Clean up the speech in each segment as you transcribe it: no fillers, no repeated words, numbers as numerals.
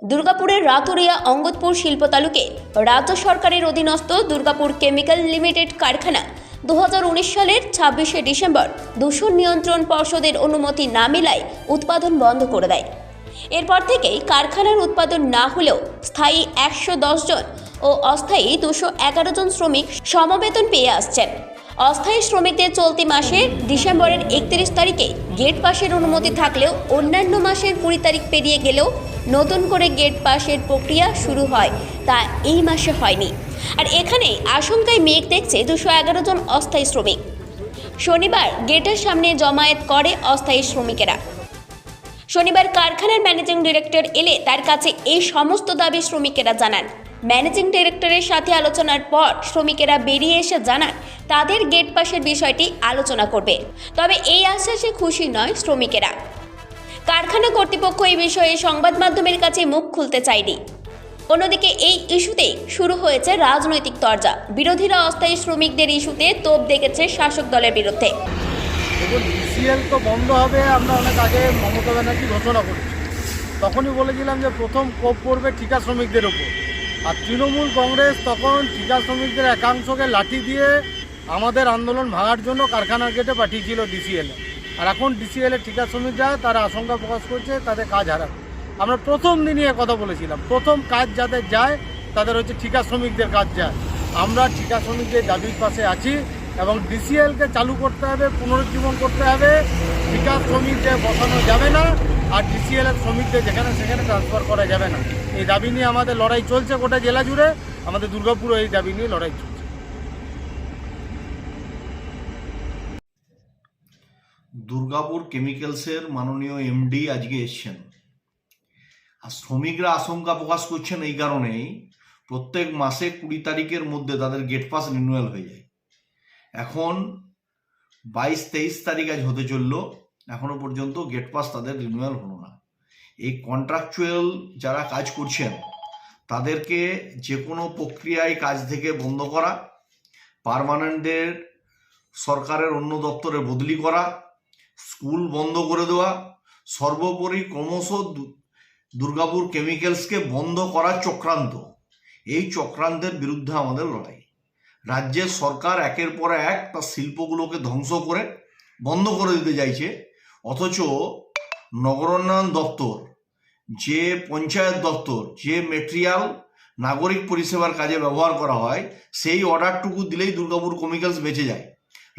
দুর্গাপুরের রাতুরিয়া অঙ্গদপুর শিল্প তালুকে রাজ্য সরকারের অধীনস্থ দুর্গাপুর কেমিক্যাল লিমিটেড কারখানা 2019 সালের 26শে ডিসেম্বর দূষণ নিয়ন্ত্রণ পর্ষদের অনুমতি না মেলায় উৎপাদন বন্ধ করে দেয়। এরপর থেকেই কারখানার উৎপাদন না হলেও স্থায়ী 110 জন ও অস্থায়ী 211 জন শ্রমিক সমবেতন পেয়ে আসছেন। অস্থায়ী শ্রমিকদের চলতি মাসের ডিসেম্বরের 31 তারিখে গেট পাসের অনুমতি থাকলেও অন্যান্য মাসের 20 তারিখ পেরিয়ে গেলেও নতুন করে গেট পাসের প্রক্রিয়া শুরু হয়, তা এই মাসে হয়নি। আর এখানেই আশঙ্কায় মেঘ দেখছে 211 জন অস্থায়ী শ্রমিক। শনিবার গেটের সামনে জমায়েত করে অস্থায়ী শ্রমিকেরা। শনিবার কারখানার ম্যানেজিং ডিরেক্টর এলে তার কাছে এই সমস্ত দাবি শ্রমিকেরা জানান। ম্যানেজিং ডিরেক্টরের সাথে আলোচনার পর শ্রমিকেরা বেরিয়ে এসে জানান তাদের গেট পাসের বিষয়টি আলোচনা করবে। তবে এই আশ্বাসে খুশি নয় শ্রমিকেরা। কারখানা কর্তৃপক্ষ এই বিষয়ে সংবাদ মাধ্যমের কাছে মুখ খুলতে চায়নি। অন্যদিকে এই ইস্যুতেই শুরু হয়েছে রাজনৈতিক তরজা। বিরোধীরা অস্থায়ী শ্রমিকদের ইস্যুতে তোপ দেখেছে শাসক দলের বিরুদ্ধে। দেখুন, ডিসিএল তো বন্ধ হবে, আমরা অনেক আগে মমতা ব্যানার্জি ঘোষণা করেছি। তখনই বলেছিলাম যে প্রথম কোপ পড়বে ঠিকা শ্রমিকদের ওপর। আর তৃণমূল কংগ্রেস তখন ঠিকা শ্রমিকদের একাংশকে লাঠি দিয়ে আমাদের আন্দোলন ভাঙার জন্য কারখানার গেটে পাঠিয়েছিল ডিসিএলে। আর এখন ডিসিএলের ঠিকা শ্রমিকরা তারা আশঙ্কা প্রকাশ করছে তাদের কাজ হারাবে। আমরা প্রথম দিনই কথা বলেছিলাম, প্রথম কাজ যাদের যায় তাদের হচ্ছে ঠিকা শ্রমিকদের কাজ যায়। আমরা ঠিকা শ্রমিকদের দাবির পাশে আছি এবং ডিসিএলকে চালু করতে হবে, পুনরুজ্জীবন করতে হবে। ঠিকা শ্রমিকদের বসানো যাবে না, আর ডিসিএলের শ্রমিকদের যেখানে সেখানে ট্রান্সফার করা যাবে না। এই দাবি নিয়ে আমাদের লড়াই চলছে গোটা জেলা জুড়ে। আমাদের দুর্গাপুরে এই দাবি নিয়ে লড়াই চলছে। দুর্গাপুর কেমিক্যালসের মাননীয় এমডি আজকে এসছেন। আর শ্রমিকরা আশঙ্কা প্রকাশ করছেন এই কারণেই, প্রত্যেক মাসে 20 তারিখের মধ্যে তাদের গেট পাস রিনিউয়াল হয়ে যায়। এখন 22-23 তারিখ আজ হতে চলল, এখনো পর্যন্ত গেট পাস তাদের রিনিউয়াল হলো না। এই কন্ট্রাকচুয়াল যারা কাজ করছেন তাদেরকে যে কোনো প্রক্রিয়ায় কাজ থেকে বন্ধ করা, পার্মানেন্টদের সরকারের অন্য দপ্তরে বদলি করা, স্কুল বন্ধ করে দেওয়া, সর্বোপরি ক্রমশ দুর্গাপুর কেমিক্যালসকে বন্ধ করার চক্রান্ত, এই চক্রান্তের বিরুদ্ধে আমাদের লড়াই। রাজ্যের সরকার একের পর এক তার শিল্পগুলোকে ধ্বংস করে বন্ধ করে দিতে চাইছে, অথচ নগরোন্নয়ন দপ্তর, যে পঞ্চায়েত দপ্তর, যে মেটেরিয়াল নাগরিক পরিষেবার কাজে ব্যবহার করা হয়, সেই অর্ডারটুকু দিলেই দুর্গাপুর কেমিক্যালস বেঁচে যায়।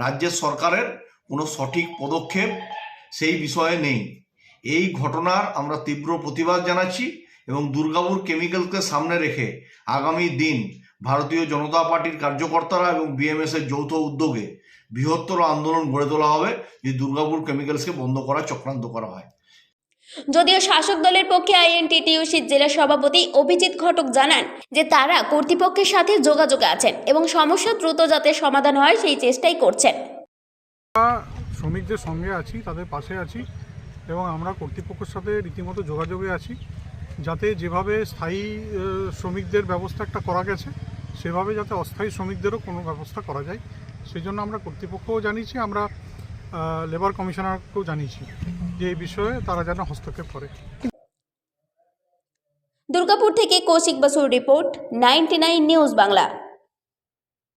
রাজ্যের সরকারের কোনো সঠিক পদক্ষেপ সেই বিষয়ে নেই। এই ঘটনার আমরা তীব্র প্রতিবাদ জানাচ্ছি এবং দুর্গাপুর কেমিক্যালসকে সামনে রেখে আগামী দিন ভারতীয় জনতা পার্টির কার্যকর্তারা এবং বিএমএস এর যৌথ উদ্যোগে বৃহত্তর আন্দোলন গড়ে তোলা হবে যে দুর্গাপুর কেমিক্যালসকে বন্ধ করার চক্রান্ত করা হয়। যদিও শাসক দলের পক্ষে আইএনটিটিইউসির জেলা সভাপতি অভিজিৎ ঘটক জানান যে তারা কর্তৃপক্ষের সাথে যোগাযোগে আছেন এবং সমস্যা দ্রুত যাতে সমাধান হয় সেই চেষ্টাই করছেন। শ্রমিকদের সঙ্গে আছি, তাদের পাশে আছি এবং আমরা কর্তৃপক্ষের সাথে রীতিমতো যোগাযোগে আছি, যাতে যেভাবে স্থায়ী শ্রমিকদের ব্যবস্থা একটা করা গেছে সেভাবে যাতে অস্থায়ী শ্রমিকদেরও কোনো ব্যবস্থা করা যায়, সেই জন্য আমরা কর্তৃপক্ষও জানিয়েছি, আমরা লেবার কমিশনারকেও জানিয়েছি যে এই বিষয়ে তারা যেন হস্তক্ষেপ করে। দুর্গাপুর থেকে কৌশিক বসুর রিপোর্ট, 99 নিউজ বাংলা।